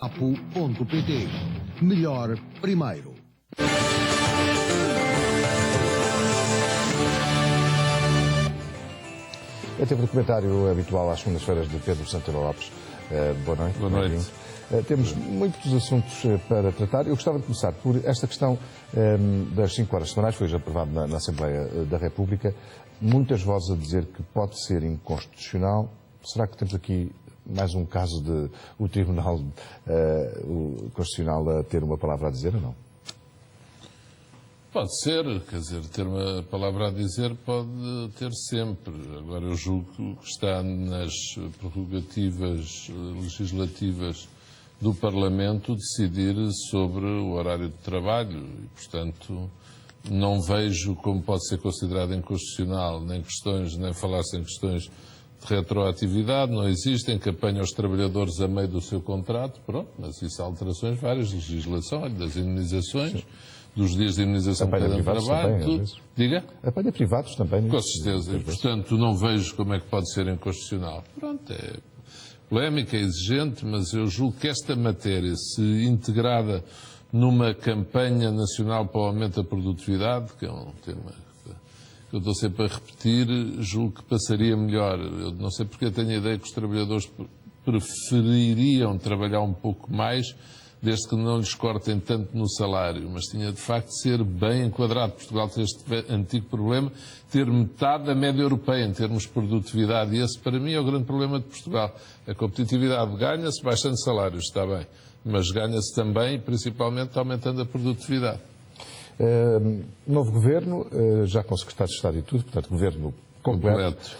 Apo.pt. Melhor primeiro. É tempo de comentário habitual às segundas-feiras de Pedro Santana Lopes. Boa noite. Boa noite. Temos muitos assuntos para tratar. Eu gostava de começar por esta questão das 5 horas semanais, foi já aprovado na Assembleia da República. Muitas vozes a dizer que pode ser inconstitucional. Será que temos aqui mais um caso de o Tribunal Constitucional a ter uma palavra a dizer ou não? Pode ser, quer dizer, ter uma palavra a dizer pode ter sempre. Agora eu julgo que está nas prerrogativas legislativas do Parlamento decidir sobre o horário de trabalho e, portanto, não vejo como pode ser considerado inconstitucional nem falar-se em questões de retroatividade, não existem, que apanha os trabalhadores a meio do seu contrato, pronto, mas isso há alterações várias de legislação, das indemnizações, dos dias de indemnização de cada trabalho, tudo. Diga? Apanha privados também. Com certeza, e portanto não vejo como é que pode ser inconstitucional. Pronto, é polémica, é exigente, mas eu julgo que esta matéria, se integrada numa campanha nacional para o aumento da produtividade, que é um tema que eu estou sempre a repetir, julgo que passaria melhor. Eu não sei porque eu tenho a ideia que os trabalhadores prefeririam trabalhar um pouco mais, desde que não lhes cortem tanto no salário, mas tinha de facto de ser bem enquadrado. Portugal tem este antigo problema, ter metade da média europeia em termos de produtividade, e esse para mim é o grande problema de Portugal. A competitividade ganha-se baixando salários, está bem, mas ganha-se também, principalmente, aumentando a produtividade. Novo governo, já com secretário de Estado e tudo, portanto, governo completo.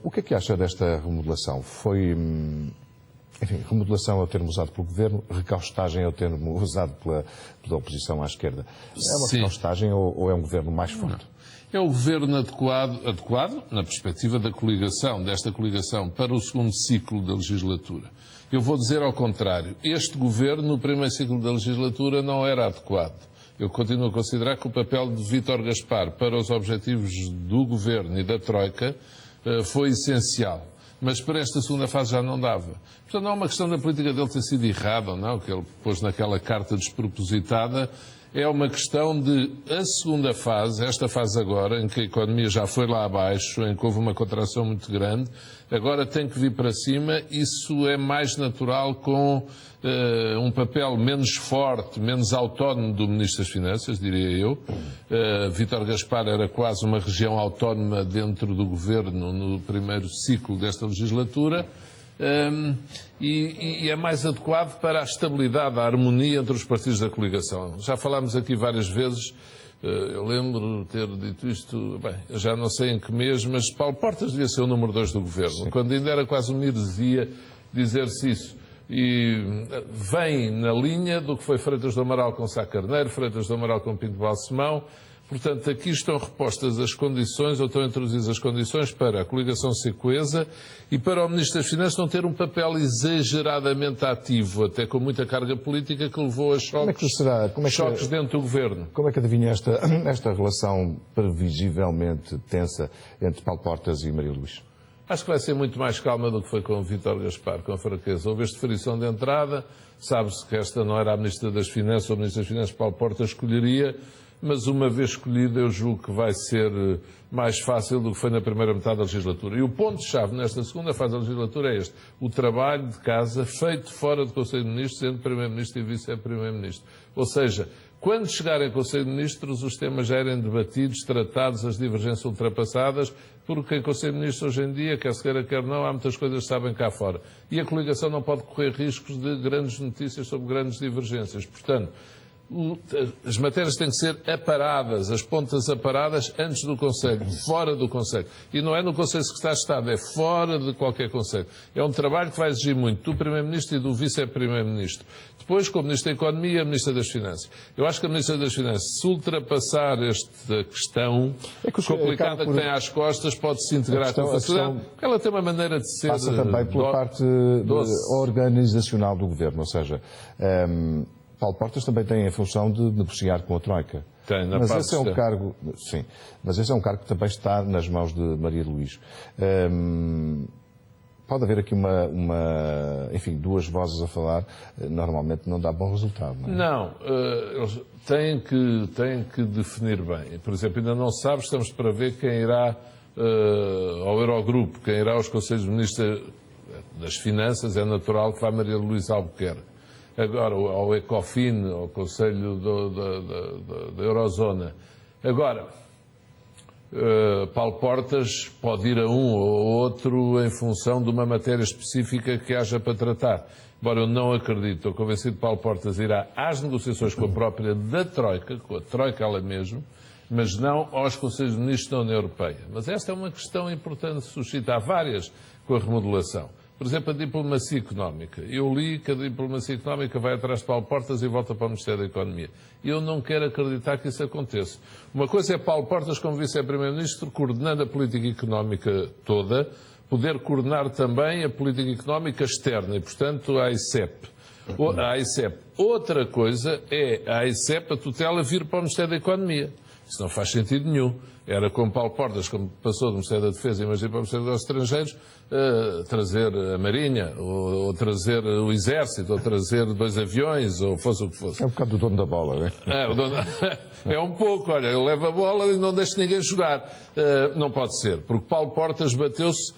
O que é que acha desta remodelação? Foi, enfim, remodelação é o termo usado pelo governo, recaustagem é o termo usado pela oposição à esquerda. É uma recaustagem ou é um governo mais forte? É o governo adequado na perspectiva da coligação, desta coligação, para o segundo ciclo da legislatura. Eu vou dizer ao contrário. Este governo, no primeiro ciclo da legislatura, não era adequado. Eu continuo a considerar que o papel de Vítor Gaspar para os objetivos do governo e da Troika foi essencial. Mas para esta segunda fase já não dava. Portanto, não é uma questão da política dele ter sido errada ou não, que ele pôs naquela carta despropositada. É uma questão de a segunda fase, esta fase agora, em que a economia já foi lá abaixo, em que houve uma contração muito grande, agora tem que vir para cima. Isso é mais natural com um papel menos forte, menos autónomo do Ministro das Finanças, diria eu. Vítor Gaspar era quase uma região autónoma dentro do governo no primeiro ciclo desta legislatura. E é mais adequado para a estabilidade, a harmonia entre os partidos da coligação. Já falámos aqui várias vezes, eu lembro ter dito isto, bem, eu já não sei em que mês, mas Paulo Portas devia ser o número 2 do governo. Sim. Quando ainda era quase uma heresia dizer-se isso. E vem na linha do que foi Freitas do Amaral com Sá Carneiro, Freitas do Amaral com Pinto Balsemão. Portanto, aqui estão repostas as condições, ou estão introduzidas as condições para a coligação ser coesa e para o Ministro das Finanças não ter um papel exageradamente ativo, até com muita carga política, que levou a choques dentro do governo. Como é que adivinha esta relação previsivelmente tensa entre Paulo Portas e Maria Luís? Acho que vai ser muito mais calma do que foi com o Vítor Gaspar, com fraqueza. Houve este frição de entrada, sabe-se que esta não era a Ministra das Finanças, ou o Ministro das Finanças Paulo Portas escolheria, mas uma vez escolhida eu julgo que vai ser mais fácil do que foi na primeira metade da legislatura. E o ponto-chave nesta segunda fase da legislatura é este: o trabalho de casa feito fora do Conselho de Ministros, sendo Primeiro-Ministro e Vice-Primeiro-Ministro. Ou seja, quando chegarem ao Conselho de Ministros, os temas já irem debatidos, tratados, as divergências ultrapassadas, porque em Conselho de Ministros hoje em dia, quer se queira, quer não, há muitas coisas que sabem cá fora. E a coligação não pode correr riscos de grandes notícias sobre grandes divergências. Portanto, as matérias têm que ser aparadas, as pontas aparadas antes do Conselho, fora do Conselho. E não é no Conselho de Secretários de Estado, é fora de qualquer Conselho. É um trabalho que vai exigir muito do Primeiro-Ministro e do Vice-Primeiro-Ministro. Depois, com o Ministro da Economia e a Ministra das Finanças. Eu acho que a Ministra das Finanças, se ultrapassar esta questão complicada que tem às costas, pode-se integrar com facilidade. Ela tem uma maneira de ser... Passa também pela parte organizacional do Governo, ou seja... Paulo Portas também tem a função de negociar com a Troika. Tem, na mas parte esse é um cargo, sim, mas esse é um cargo que também está nas mãos de Maria Luís. pode haver aqui enfim, duas vozes a falar, normalmente não dá bom resultado, não é? Não, eles têm que definir bem. Por exemplo, ainda não se sabe, estamos para ver quem irá ao Eurogrupo, quem irá aos Conselhos de Ministros das Finanças, é natural que vá Maria Luísa Albuquerque. Agora, ao Ecofin, ao Conselho da Eurozona. Agora, Paulo Portas pode ir a um ou outro em função de uma matéria específica que haja para tratar. Embora eu não acredito, estou convencido que Paulo Portas irá às negociações com a própria da Troika, com a Troika ela mesma, mas não aos Conselhos de Ministros da União Europeia. Mas esta é uma questão importante de suscitar, várias com a remodelação. Por exemplo, a diplomacia económica. Eu li que a diplomacia económica vai atrás de Paulo Portas e volta para o Ministério da Economia. Eu não quero acreditar que isso aconteça. Uma coisa é Paulo Portas, como vice-primeiro-ministro, coordenando a política económica toda, poder coordenar também a política económica externa e, portanto, a AICEP. Outra coisa é a AICEP, a tutela, vir para o Ministério da Economia. Isso não faz sentido nenhum. Era como Paulo Portas, como passou do Ministério da Defesa e imagina para o Ministério dos Estrangeiros, trazer a Marinha, ou trazer o Exército, ou trazer 2 aviões, ou fosse o que fosse. É um bocado do dono da bola, não é? É um pouco, olha, ele leva a bola e não deixa ninguém jogar. Não pode ser, porque Paulo Portas bateu-se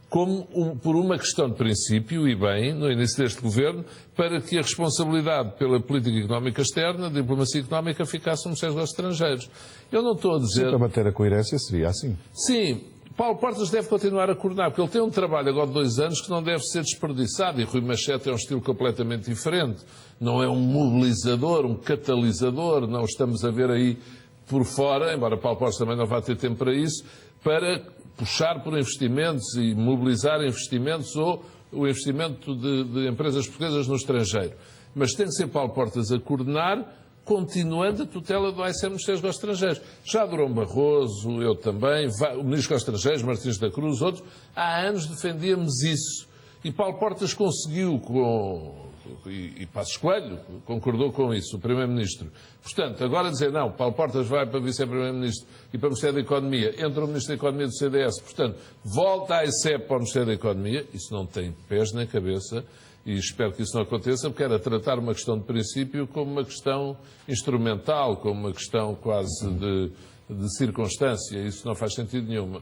por uma questão de princípio, e bem, no início deste governo, para que a responsabilidade pela política económica externa, a diplomacia económica, ficasse no Ministério dos Estrangeiros. Eu não estou a dizer... Para manter a coerência seria assim. Sim, Paulo Portas deve continuar a coordenar, porque ele tem um trabalho agora de 2 anos que não deve ser desperdiçado, e Rui Machete é um estilo completamente diferente. Não é um mobilizador, um catalisador, não estamos a ver aí por fora, embora Paulo Portas também não vá ter tempo para isso, para puxar por investimentos e mobilizar investimentos ou o investimento de empresas portuguesas no estrangeiro. Mas tem que ser Paulo Portas a coordenar, continuando a tutela do AICEM nos Ministérios dos Estrangeiros. Já Durão Barroso, eu também, o Ministro dos Estrangeiros, Martins da Cruz, outros, há anos defendíamos isso. E Paulo Portas conseguiu e Passos Coelho concordou com isso, o Primeiro-Ministro. Portanto, agora dizer, não, Paulo Portas vai para Vice-Primeiro-Ministro e para o Ministério da Economia, entra o Ministro da Economia do CDS, portanto, volta a AICEP para o Ministério da Economia, isso não tem pés nem cabeça, e espero que isso não aconteça, porque era tratar uma questão de princípio como uma questão instrumental, como uma questão quase de circunstância, isso não faz sentido nenhum.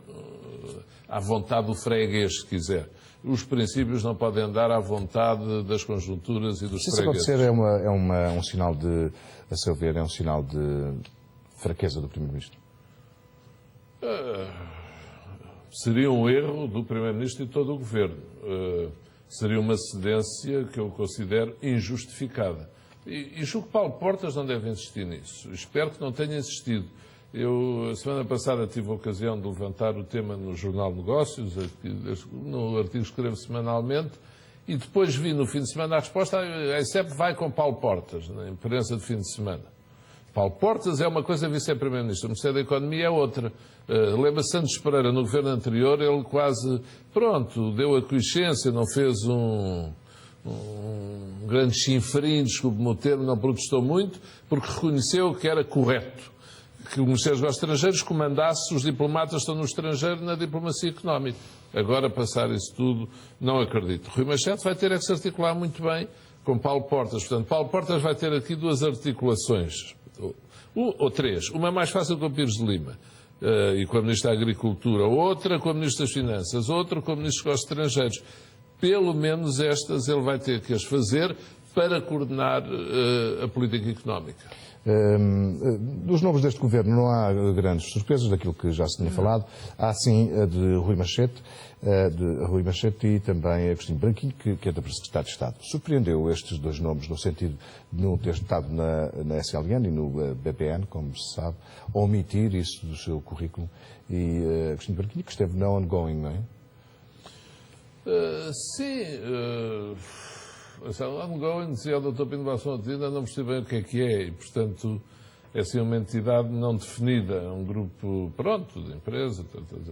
À vontade do freguês, se quiser. Os princípios não podem andar à vontade das conjunturas e dos fregueses. Se isso acontecer é um sinal de, a seu ver, é um sinal de fraqueza do Primeiro-Ministro? Seria um erro do Primeiro-Ministro e de todo o Governo. Seria uma cedência que eu considero injustificada. E julgo que Paulo Portas não deve insistir nisso. Espero que não tenha insistido. Eu, a semana passada, tive a ocasião de levantar o tema no Jornal Negócios, no artigo que escrevo semanalmente, e depois vi no fim de semana a resposta, a AICEP vai com Paulo Portas, na imprensa de fim de semana. Paulo Portas é uma coisa, vice-primeiro-ministro, o Ministério da Economia é outra. Lembra-se Santos Pereira, no governo anterior, ele quase, deu a quiescência, não fez um grande chinfrim, desculpe-me o termo, não protestou muito, porque reconheceu que era correto que o Ministério dos Estrangeiros comandasse os diplomatas que estão no estrangeiro na diplomacia económica. Agora, passar isso tudo, não acredito. Rui Machete vai ter que se articular muito bem com Paulo Portas. Portanto, Paulo Portas vai ter aqui 2 articulações, ou 3. Uma mais fácil com o Pires de Lima e com a Ministra da Agricultura, outra com a Ministra das Finanças, outra com o Ministro dos Estrangeiros. Pelo menos estas ele vai ter que as fazer para coordenar a política económica. Dos nomes deste governo não há grandes surpresas daquilo que já se tinha falado. Há sim a de Rui Machete e também a Agostinho Branquinho, que é da Secretaria de Estado. Surpreendeu estes 2 nomes no sentido de não ter estado na SLN e no BPN, como se sabe, omitir isso do seu currículo, e Agostinho Branquinho, que esteve na ongoing, não é? Sim. Ongoing, dizia o Dr. Pino Balsão, ainda não percebi bem o que é, e, portanto, é assim uma entidade não definida, um grupo, de empresa,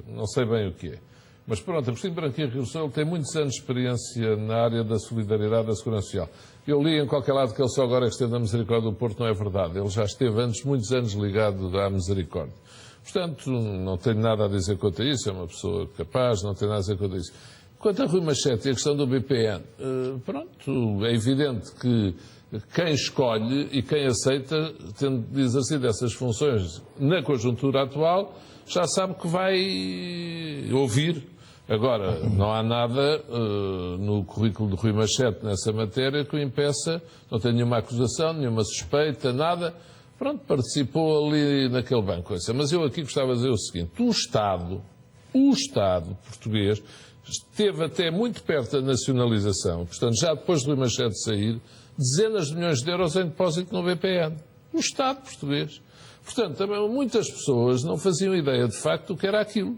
não sei bem o que é. Mas pronto, Agostinho Branquinho regressou, ele tem muitos anos de experiência na área da solidariedade e da segurança social. Eu li em qualquer lado que ele só agora é que esteve na Misericórdia do Porto, não é verdade. Ele já esteve antes, muitos anos ligado à Misericórdia. Portanto, não tenho nada a dizer quanto a isso, é uma pessoa capaz, não tenho nada a dizer quanto a isso. Quanto a Rui Machete e a questão do BPN, pronto, é evidente que quem escolhe e quem aceita, tendo de exercer dessas funções na conjuntura atual, já sabe que vai ouvir. Agora, não há nada no currículo de Rui Machete nessa matéria que o impeça, não tem nenhuma acusação, nenhuma suspeita, nada. Pronto, participou ali naquele banco. Mas eu aqui gostava de dizer o seguinte: o Estado português esteve até muito perto da nacionalização, portanto, já depois de Rui Machete sair, dezenas de milhões de euros em depósito no BPN. O Estado português. Portanto, também muitas pessoas não faziam ideia de facto do que era aquilo.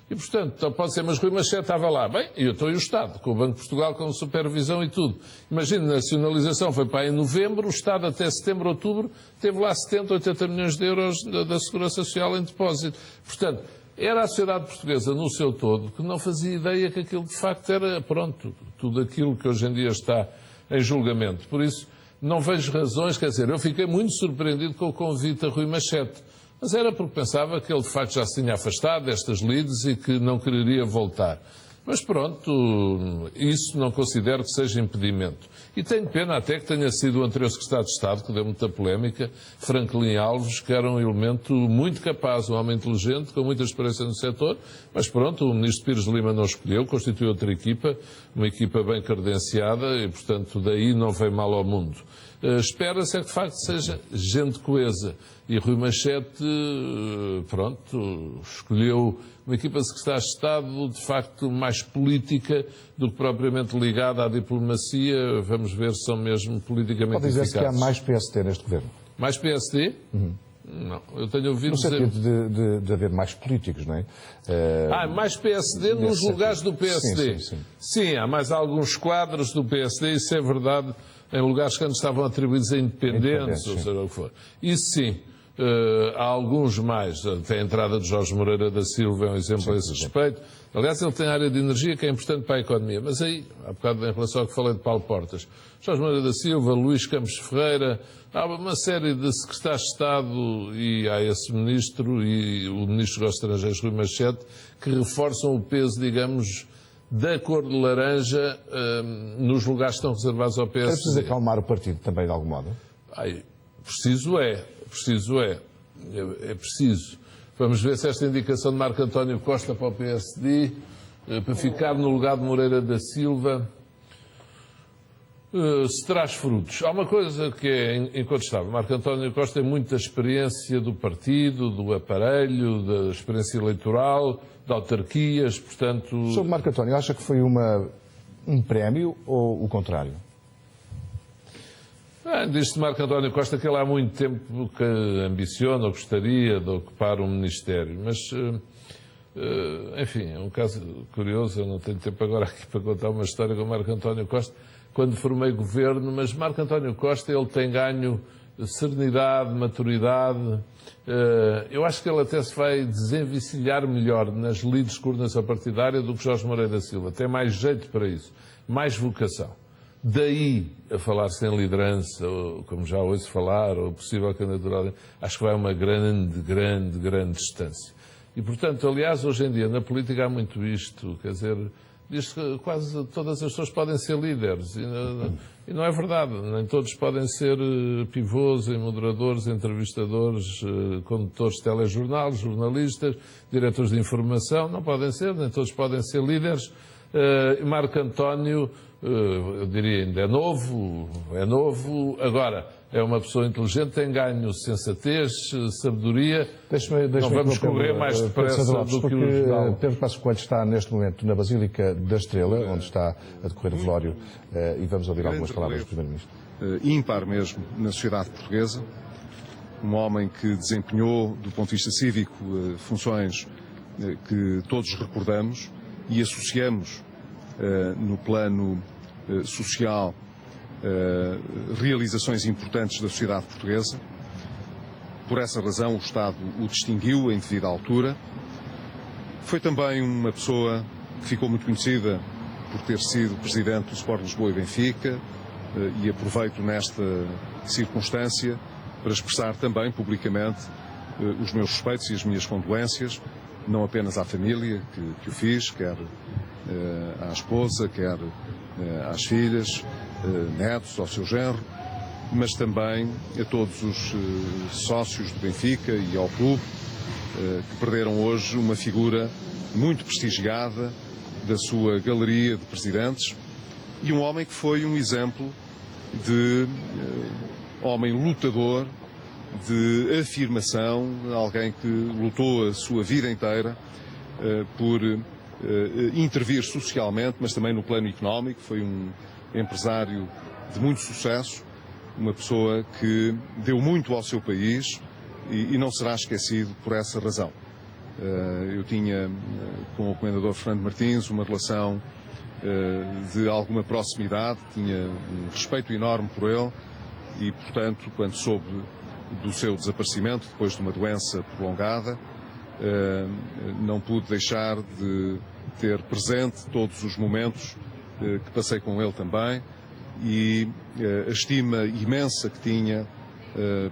E, portanto, então pode ser, mas Rui Machete estava lá. Bem, eu estou e o Estado, com o Banco de Portugal, com supervisão e tudo. Imagine, a nacionalização foi para aí em novembro, o Estado até setembro, outubro, teve lá 70, 80 milhões de euros da Segurança Social em depósito. Portanto, era a sociedade portuguesa no seu todo que não fazia ideia que aquilo de facto era, pronto, tudo aquilo que hoje em dia está em julgamento. Por isso, não vejo razões, quer dizer, eu fiquei muito surpreendido com o convite a Rui Machete. Mas era porque pensava que ele de facto já se tinha afastado destas lides e que não quereria voltar. Mas pronto, isso não considero que seja impedimento. E tenho pena até que tenha sido o anterior secretário de Estado, que deu muita polémica, Franklin Alves, que era um elemento muito capaz, um homem inteligente, com muita experiência no setor, mas pronto, o ministro Pires de Lima não escolheu, constituiu outra equipa, uma equipa bem credenciada e, portanto, daí não veio mal ao mundo. Espera-se é que de facto seja gente coesa. E Rui Machete, pronto, escolheu uma equipa de secretários de Estado de facto mais política do que propriamente ligada à diplomacia. Vamos ver se são mesmo politicamente Pode dizer-se eficazes. que há mais PSD neste governo? Mais PSD? Não, eu tenho ouvido No dizer... sentido de haver mais políticos, não é? mais PSD nos lugares do PSD. Sim, há mais alguns quadros do PSD, isso é verdade, em lugares que antes estavam atribuídos a independentes, ou seja o que for. Isso sim. Há alguns mais, até a entrada de Jorge Moreira da Silva é um exemplo a esse respeito. Aliás, ele tem a área de energia que é importante para a economia. Mas aí, há bocado em relação ao que falei de Paulo Portas, Jorge Moreira da Silva, Luís Campos Ferreira, há uma série de secretários de Estado e há esse ministro e o ministro dos Estrangeiros, Rui Machete, que reforçam o peso, digamos, da cor de laranja nos lugares que estão reservados ao PSD. É preciso acalmar o partido também, de algum modo? Preciso é. É preciso. Vamos ver se esta indicação de Marco António Costa para o PSD, para ficar no lugar de Moreira da Silva, se traz frutos. Há uma coisa que é incontestável. Marco António Costa tem muita experiência do partido, do aparelho, da experiência eleitoral, de autarquias, portanto... Sobre Marco António, acha que foi um prémio ou o contrário? Diz-se Marco António Costa que ele há muito tempo que ambiciona ou gostaria de ocupar um ministério, mas, enfim, é um caso curioso, eu não tenho tempo agora aqui para contar uma história com Marco António Costa, quando formei governo, mas Marco António Costa, ele tem ganho serenidade, maturidade, eu acho que ele até se vai desenvicilhar melhor nas lides de coordenação partidária do que Jorge Moreira da Silva, tem mais jeito para isso, mais vocação. Daí a falar-se em liderança, ou, como já ouço falar, ou possível candidatura, acho que vai uma grande distância. E, portanto, aliás, hoje em dia, na política há muito isto, quer dizer, diz que quase todas as pessoas podem ser líderes, e não é verdade, nem todos podem ser pivôs, moderadores, entrevistadores, condutores de telejornal, jornalistas, diretores de informação, não podem ser, nem todos podem ser líderes. Marco António, eu diria ainda é novo, agora é uma pessoa inteligente, tem ganho sensatez, sabedoria, não vamos correr mais depressa do que os... Pedro Passos Coelho está neste momento na Basílica da Estrela, onde está a decorrer o velório, e vamos ouvir algumas palavras do Primeiro-Ministro. Ímpar mesmo na sociedade portuguesa, um homem que desempenhou, do ponto de vista cívico, funções que todos recordamos e associamos no plano social realizações importantes da sociedade portuguesa. Por essa razão o Estado o distinguiu em devida altura. Foi também uma pessoa que ficou muito conhecida por ter sido presidente do Sport Lisboa e Benfica, e aproveito nesta circunstância para expressar também publicamente os meus respeitos e as minhas condolências, não apenas à família que o fiz, quer à esposa, quer às filhas, netos, ao seu genro, mas também a todos os sócios do Benfica e ao clube, que perderam hoje uma figura muito prestigiada da sua galeria de presidentes e um homem que foi um exemplo de homem lutador, de afirmação, alguém que lutou a sua vida inteira por intervir socialmente, mas também no plano económico. Foi um empresário de muito sucesso, uma pessoa que deu muito ao seu país e não será esquecido por essa razão. Eu tinha com o Comendador Fernando Martins uma relação de alguma proximidade, tinha um respeito enorme por ele e, portanto, quando soube do seu desaparecimento, depois de uma doença prolongada, não pude deixar de ter presente todos os momentos que passei com ele também e a estima imensa que tinha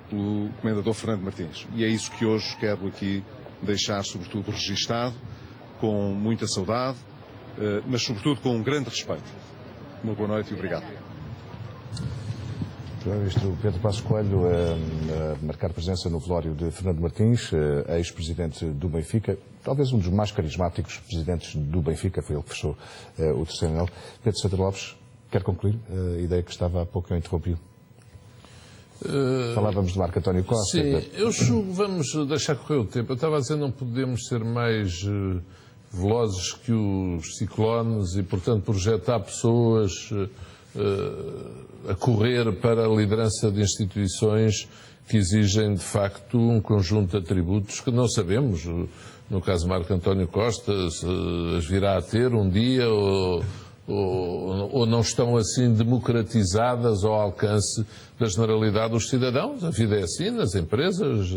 pelo Comendador Fernando Martins. E é isso que hoje quero aqui deixar, sobretudo, registado, com muita saudade, mas, sobretudo, com um grande respeito. Uma boa noite e obrigado. Primeiro-Ministro Pedro Passos Coelho a marcar presença no velório de Fernando Martins, ex-presidente do Benfica, talvez um dos mais carismáticos presidentes do Benfica, foi ele que fechou o terceiro anel. Pedro Santana Lopes, quer concluir a ideia que estava há pouco eu interrompi? Falávamos de Marco António Costa. Sim, eu julgo, vamos deixar correr o tempo. Eu estava a dizer, não podemos ser mais velozes que os ciclones e, portanto, projetar pessoas a correr para a liderança de instituições que exigem, de facto, um conjunto de atributos que não sabemos. No caso de Marco António Costa, se as virá a ter um dia ou não estão assim democratizadas ao alcance da generalidade dos cidadãos. A vida é assim, nas empresas,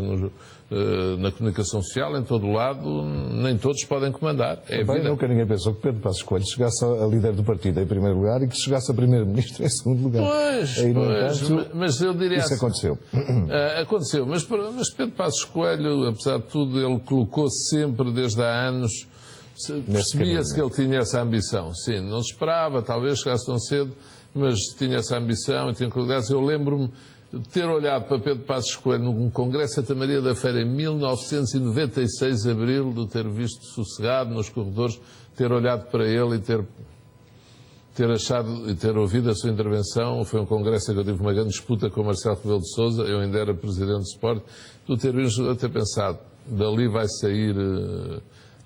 na comunicação social, em todo o lado, nem todos podem comandar. É Bem, nunca ninguém pensou que Pedro Passos Coelho chegasse a líder do partido em primeiro lugar e que chegasse a primeiro-ministro em segundo lugar. Mas eu diria isso assim, aconteceu. Aconteceu, mas Pedro Passos Coelho, apesar de tudo, ele colocou sempre desde há anos. Percebia-se que ele tinha essa ambição. Sim, não se esperava, talvez chegasse tão cedo, mas tinha essa ambição e tinha qualidades. Eu lembro-me de ter olhado para Pedro Passos Coelho num congresso de Santa Maria da Feira em 1996, abril, de ter visto sossegado nos corredores, ter olhado para ele e ter achado e ter ouvido a sua intervenção. Foi um congresso em que eu tive uma grande disputa com o Marcelo Rebelo de Sousa, eu ainda era presidente do Sport, de ter visto, a ter pensado, dali vai sair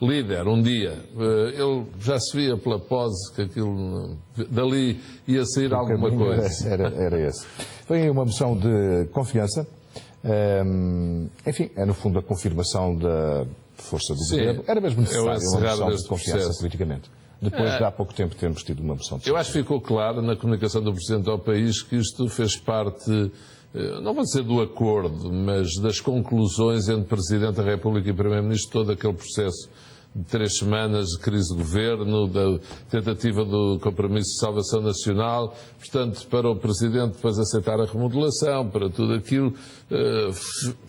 líder, um dia. Ele já se via pela pose que aquilo, dali ia sair alguma coisa. Era esse. Vem uma moção de confiança. Enfim, é no fundo a confirmação da força do governo. Era mesmo necessário uma moção de confiança politicamente. Depois de há pouco tempo termos tido uma moção de Eu acho que ficou claro na comunicação do Presidente ao país que isto fez parte, não vou dizer do acordo, mas das conclusões entre Presidente da República e Primeiro-Ministro, todo aquele processo de 3 semanas de crise de governo, da tentativa do compromisso de salvação nacional, portanto, para o Presidente depois aceitar a remodelação, para tudo aquilo,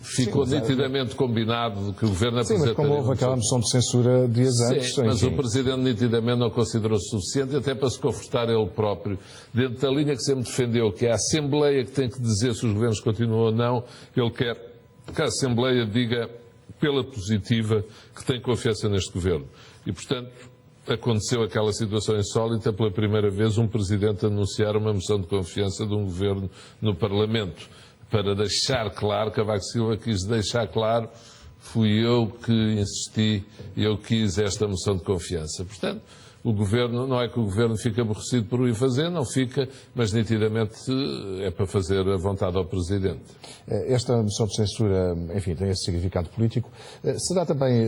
ficou nitidamente combinado que o Governo apresentaria. Sim, mas como houve aquela moção de censura dias antes... Sim, mas o Presidente nitidamente não considerou suficiente, até para se confortar ele próprio, dentro da linha que sempre defendeu, que é a Assembleia que tem que dizer se os governos continuam ou não, ele quer que a Assembleia diga pela positiva que tem confiança neste governo. E, portanto, aconteceu aquela situação insólita, pela primeira vez um Presidente anunciar uma moção de confiança de um governo no Parlamento, para deixar claro, Cavaco Silva quis deixar claro, fui eu que insisti, eu quis esta moção de confiança. Portanto, o Governo, não é que o Governo fique aborrecido por o ir fazer, não fica, mas nitidamente é para fazer a vontade ao Presidente. Esta moção de censura, enfim, tem esse significado político. Será também,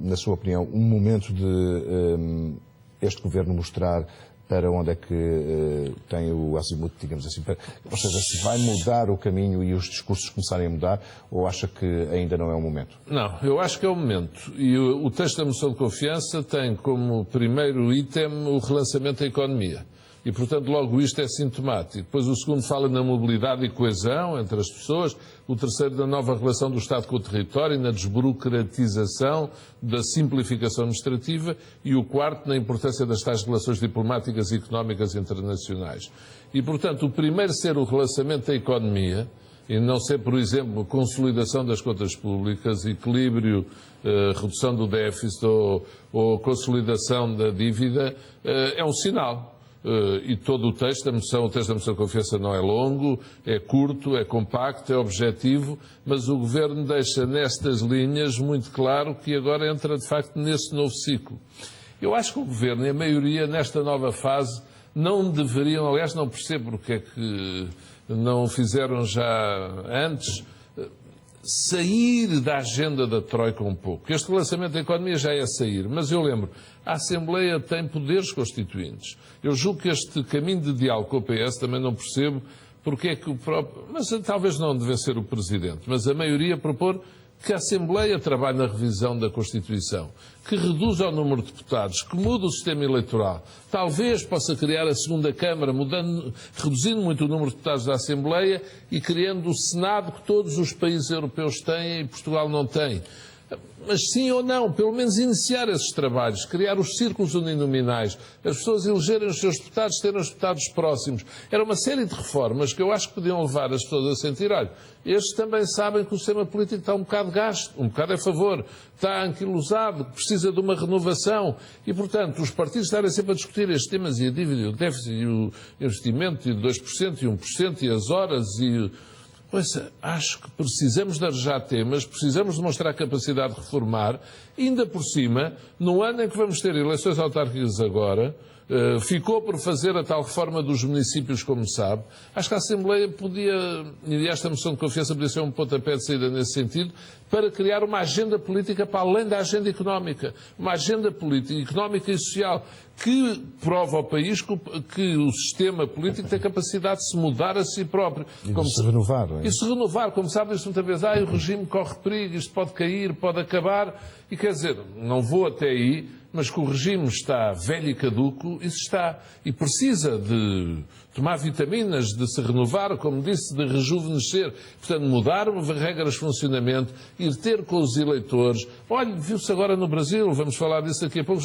na sua opinião, um momento de este Governo mostrar para onde é que tem o azimuth, digamos assim, ou seja, se vai mudar o caminho e os discursos começarem a mudar, ou acha que ainda não é o momento? Não, eu acho que é o momento. E o texto da moção de confiança tem como primeiro item o relançamento da economia. E, portanto, logo isto é sintomático. Depois o segundo fala na mobilidade e coesão entre as pessoas, o terceiro na nova relação do Estado com o território, na desburocratização, da simplificação administrativa, e o quarto na importância das tais relações diplomáticas e económicas internacionais. E, portanto, o primeiro ser o relançamento da economia, e não ser, por exemplo, consolidação das contas públicas, equilíbrio, redução do déficit ou consolidação da dívida, é um sinal. E todo o texto da moção de confiança não é longo, é curto, é compacto, é objetivo, mas o Governo deixa nestas linhas muito claro que agora entra, de facto, nesse novo ciclo. Eu acho que o Governo e a maioria, nesta nova fase, não deveriam, aliás, não percebo porque é que não fizeram já antes, sair da agenda da Troika um pouco. Este relançamento da economia já é sair, mas eu lembro, a Assembleia tem poderes constituintes. Eu julgo que este caminho de diálogo com o PS também não percebo porque é que o próprio... Mas talvez não deve ser o Presidente, mas a maioria propor que a Assembleia trabalhe na revisão da Constituição, que reduza o número de deputados, que mude o sistema eleitoral. Talvez possa criar a segunda Câmara, reduzindo muito o número de deputados da Assembleia e criando o Senado que todos os países europeus têm e Portugal não tem. Mas sim ou não, pelo menos iniciar esses trabalhos, criar os círculos uninominais, as pessoas elegerem os seus deputados, terem os deputados próximos. Era uma série de reformas que eu acho que podiam levar as pessoas a sentir, olha, estes também sabem que o sistema político está um bocado gasto, um bocado a favor, está anquilosado, precisa de uma renovação e, portanto, os partidos estarem sempre a discutir estes temas e a dívida, o déficit e o investimento e o 2% e 1% e as horas e... Pois, acho que precisamos de arranjar temas, precisamos demonstrar a capacidade de reformar, ainda por cima, no ano em que vamos ter eleições autárquicas agora, ficou por fazer a tal reforma dos municípios, como sabe. Acho que a Assembleia podia, e esta moção de confiança podia ser um pontapé de saída nesse sentido, para criar uma agenda política para além da agenda económica. Uma agenda política, económica e social que prova ao país que o sistema político tem capacidade de se mudar a si próprio. E de se renovar. E se renovar, como sabe, isto muitas vezes, o regime corre perigo, isto pode cair, pode acabar. E quer dizer, não vou até aí, mas que o regime está velho e caduco, isso está. E precisa de tomar vitaminas, de se renovar, como disse, de rejuvenescer. Portanto, mudar regras de funcionamento, ir ter com os eleitores. Olha, viu-se agora no Brasil, vamos falar disso daqui a pouco,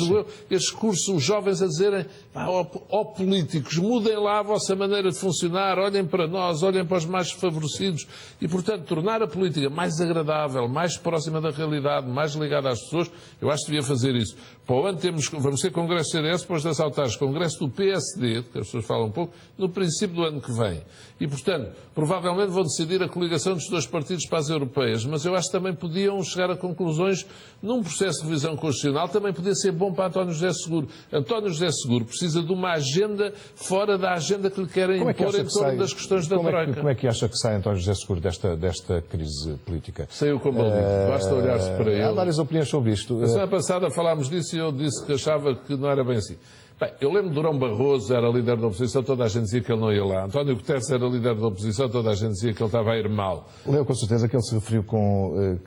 estes cursos, os jovens a dizerem, ó políticos, mudem lá a vossa maneira de funcionar, olhem para nós, olhem para os mais desfavorecidos. E, portanto, tornar a política mais agradável, mais próxima da realidade, mais ligada às pessoas, eu acho que devia fazer isso. Para o ano vamos ter Congresso do CDS, depois das autárquicas, Congresso do PSD, que as pessoas falam um pouco, no princípio do ano que vem. E, portanto, provavelmente vão decidir a coligação dos dois partidos para as europeias, mas eu acho que também podiam chegar a conclusões num processo de revisão constitucional, também podia ser bom para António José Seguro. António José Seguro precisa de uma agenda fora da agenda que lhe querem impor em torno das questões da Troika. Como é que acha que sai António José Seguro desta crise política? Saiu como ele disse, basta olhar-se para ele. Há várias opiniões sobre isto. A semana passada falámos disso e eu disse que achava que não era bem assim. Bem, eu lembro de Durão Barroso, era líder da oposição, toda a gente dizia que ele não ia lá. António Guterres era líder da oposição, toda a gente dizia que ele estava a ir mal. Lembro com certeza que ele se referiu com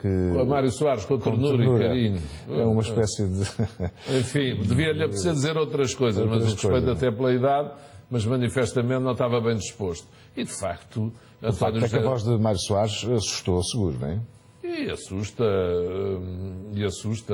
Mário Soares, com ternura e carinho. É uma espécie de... Enfim, devia-lhe apetecer dizer outras coisas, mas o respeito até pela idade, mas manifestamente não estava bem disposto. E, de facto, António José... É que a voz de Mário Soares assustou, seguro, não é? E assusta.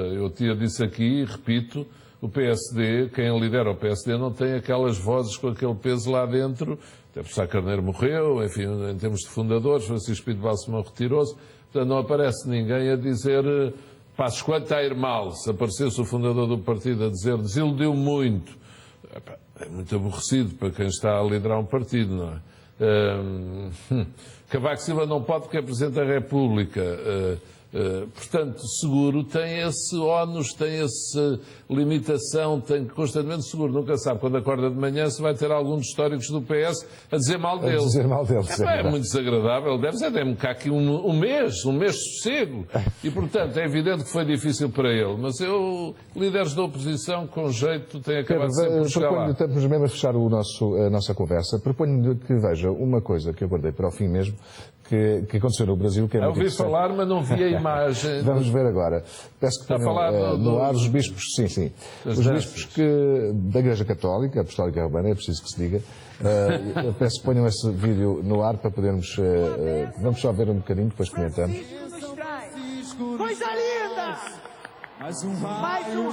Eu tinha disse aqui, repito, o PSD, quem lidera o PSD não tem aquelas vozes com aquele peso lá dentro, até porque Sá Carneiro morreu, enfim, em termos de fundadores, Francisco Pinto Balsemão retirou-se, portanto não aparece ninguém a dizer Passos Coelho está a ir mal. Se aparecesse o fundador do partido a dizer desiludiu muito, é muito aborrecido para quem está a liderar um partido, não é? Cavaco Silva não pode porque é Presidente da República. Portanto, Seguro tem esse ónus, tem essa limitação, tem constantemente Seguro. Nunca sabe, quando acorda de manhã, se vai ter algum dos históricos do PS a dizer mal dele. É muito desagradável. Deve-me cá aqui um mês de sossego. E, portanto, é evidente que foi difícil para ele. Mas líderes da oposição, com jeito, têm acabado sempre por chegar lá. Estamos mesmo a fechar a nossa conversa. Proponho que veja uma coisa que eu guardei para o fim mesmo, que aconteceu no Brasil. Que é ouvi falar, mas não vi a imagem. Vamos ver agora. Peço que Está a tenham falar no ar os bispos, sim. Das Os danças. bispos da Igreja Católica, Apostólica Romana, é preciso que se diga. Eu peço que ponham esse vídeo no ar para podermos. Vamos só ver um bocadinho, depois comentamos. Coisa linda! Mais um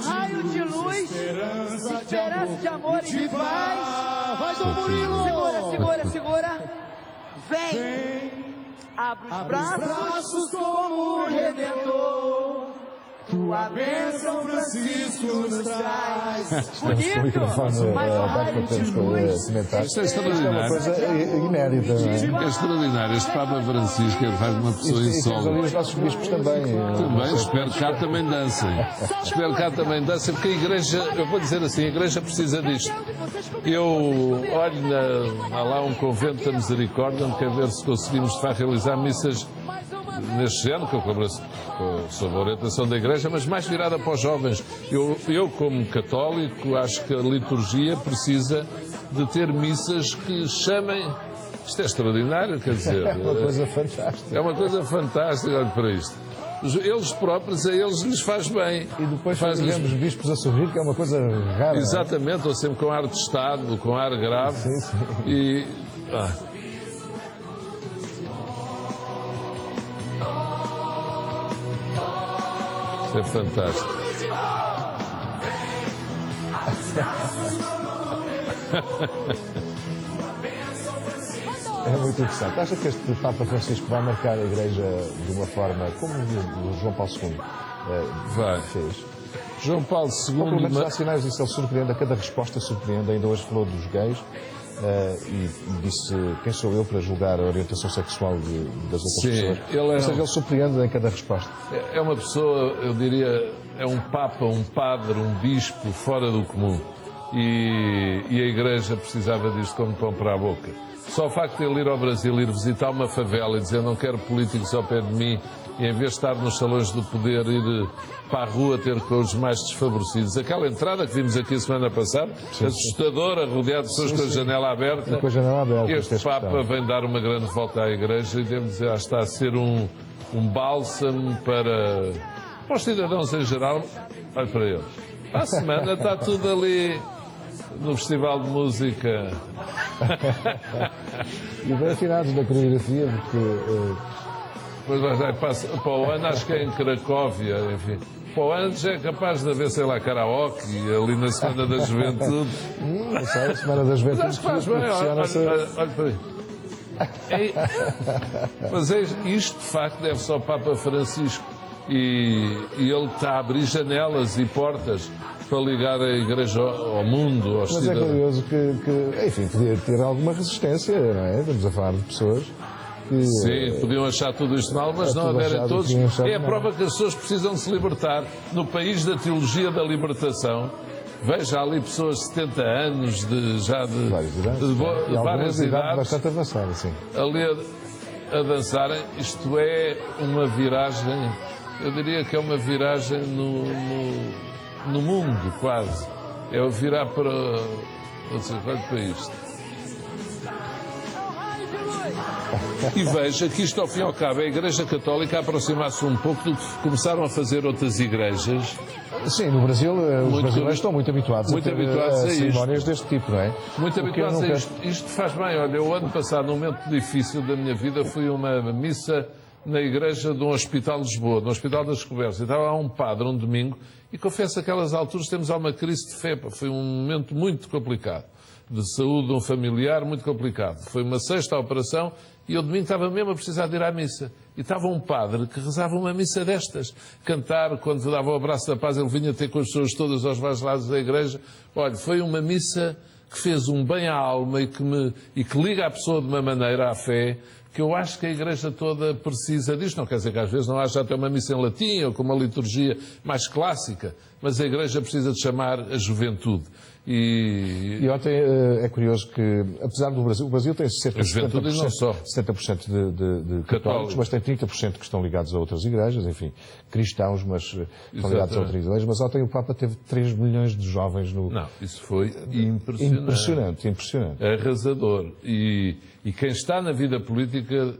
raio de luz, esperança de amor e de paz. Vai, Dom Murilo! Segura. Vem, abre os braços como o Redentor. Tua bênção, Francisco, nos traz. O microfone Mais um aberto raio para de luz. comentar. Isto é Isto é uma extraordinário. coisa inédita, não é? É extraordinário. Este Papa Francisco ele faz uma pessoa E temos ali insólita. os nossos bispos também. Também, espero que cá também dancem. Espero que cá também dancem, porque a Igreja, eu vou dizer assim, a Igreja precisa disto. Eu olho há lá um convento da Misericórdia, onde quer ver se conseguimos de facto realizar missas neste género, que eu cobro sob a orientação da Igreja, mas mais virada para os jovens. Eu, como católico, acho que a liturgia precisa de ter missas que chamem. Isto é extraordinário, quer dizer. É uma coisa fantástica. É uma coisa fantástica, olha para isto. Eles próprios, a eles lhes faz bem. E depois Faz-lhes- fazemos bispos a sorrir, que é uma coisa rara. não é? Exatamente, ou sempre com ar de Estado, com ar grave. Sim. E. Isto é fantástico. É muito interessante. Acha que este Papa Francisco vai marcar a Igreja de uma forma como o João Paulo II Vai. fez? João Paulo Ou pelo II. menos há sinais disso, ele surpreende, a cada resposta surpreende. Ainda hoje falou dos gays e disse quem sou eu para julgar a orientação sexual das outras Sim, pessoas. ele é Ou seja, um- ele surpreende em cada resposta. É uma pessoa, eu diria, é um Papa, um padre, um bispo fora do comum. E a Igreja precisava disto como pão para a boca. Só o facto de ele ir ao Brasil, ir visitar uma favela e dizer não quero políticos ao pé de mim, e em vez de estar nos salões do poder, ir para a rua ter com os mais desfavorecidos. Aquela entrada que vimos aqui a semana passada, assustadora, rodeado de pessoas com a janela aberta. Com a janela aberta, Este tens Papa questão. vem dar uma grande volta à Igreja e devo dizer, está a ser um bálsamo para os cidadãos em geral. Olha para eles. À semana está tudo ali no Festival de Música. E bem afinados na coreografia, porque Depois para o ano, acho que é em Cracóvia, enfim. Para o ano já é capaz de haver, sei lá, karaoke ali na Semana da Juventude. não sei, a Semana das Mas Juventudes acho que faz bem, proporciona-se. olha para aí. Mas isto de facto deve-se ao Papa Francisco e ele está a abrir janelas e portas para ligar a Igreja ao mundo, aos Mas é cidadãos. curioso que, enfim, podia ter alguma resistência, não é? Estamos a falar de pessoas que. Sim, podiam achar tudo isto mal, mas não tudo aderem achado, todos. podiam achar É a mal. prova que as pessoas precisam de se libertar. No país da teologia da libertação, veja ali pessoas de 70 anos, já de Várias idades. de E várias algumas de idade idades, bastante avançada, sim. ali a dançarem. Isto é uma viragem, eu diria que é uma viragem no mundo, quase. É o virar para. Vou dizer, olha para isto. E veja que isto, ao fim e ao cabo, é a Igreja Católica a aproximar-se um pouco do que começaram a fazer outras igrejas. Sim, no Brasil, os Muito- brasileiros estão muito habituados muito a ter habituados a isto. cerimónias deste tipo, não é? Muito O que eu habituados a nunca- isto. Isto faz bem. Olha, o ano passado, num momento difícil da minha vida, fui a uma missa na igreja de um hospital de Lisboa, no Hospital das Descobertas. E estava lá um padre, um domingo, e confesso que aquelas alturas temos uma crise de fé. Pá. Foi um momento muito complicado. De saúde de um familiar, muito complicado. Foi uma sexta operação e eu domingo estava mesmo a precisar de ir à missa. E estava um padre que rezava uma missa destas. Cantar, quando dava o abraço da paz, ele vinha ter com as pessoas todas aos vários lados da igreja. Olha, foi uma missa que fez um bem à alma e que liga a pessoa de uma maneira à fé, que eu acho que a Igreja toda precisa disto. Não quer dizer que às vezes não haja até uma missa em latim ou com uma liturgia mais clássica, mas a Igreja precisa de chamar a juventude. E ontem é curioso que, apesar do Brasil, o Brasil tem cerca de juventude não só. 70% de católicos, mas tem 30% que estão ligados a outras igrejas, enfim, cristãos, mas estão ligados a outras igrejas. Mas ontem o Papa teve 3 milhões de jovens no... Não, isso foi impressionante. Impressionante. Arrasador. E quem está na vida política,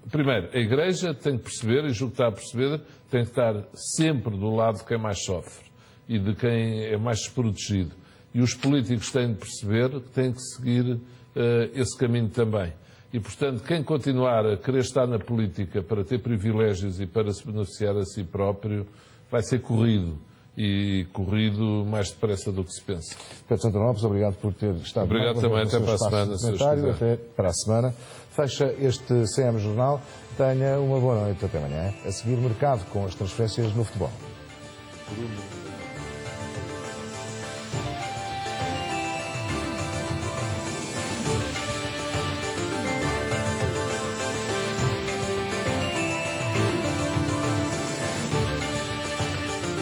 primeiro, a Igreja tem que perceber, e julgo que está a perceber, tem que estar sempre do lado de quem mais sofre e de quem é mais desprotegido. E os políticos têm de perceber que têm que seguir esse caminho também. E, portanto, quem continuar a querer estar na política para ter privilégios e para se beneficiar a si próprio, vai ser corrido. E corrido mais depressa do que se pensa. Pedro Santana Lopes, obrigado por ter estado aqui. Obrigado também, até para a semana. Até para a semana. Fecha este CM Jornal. Tenha uma boa noite. Até amanhã. A seguir, mercado com as transferências no futebol.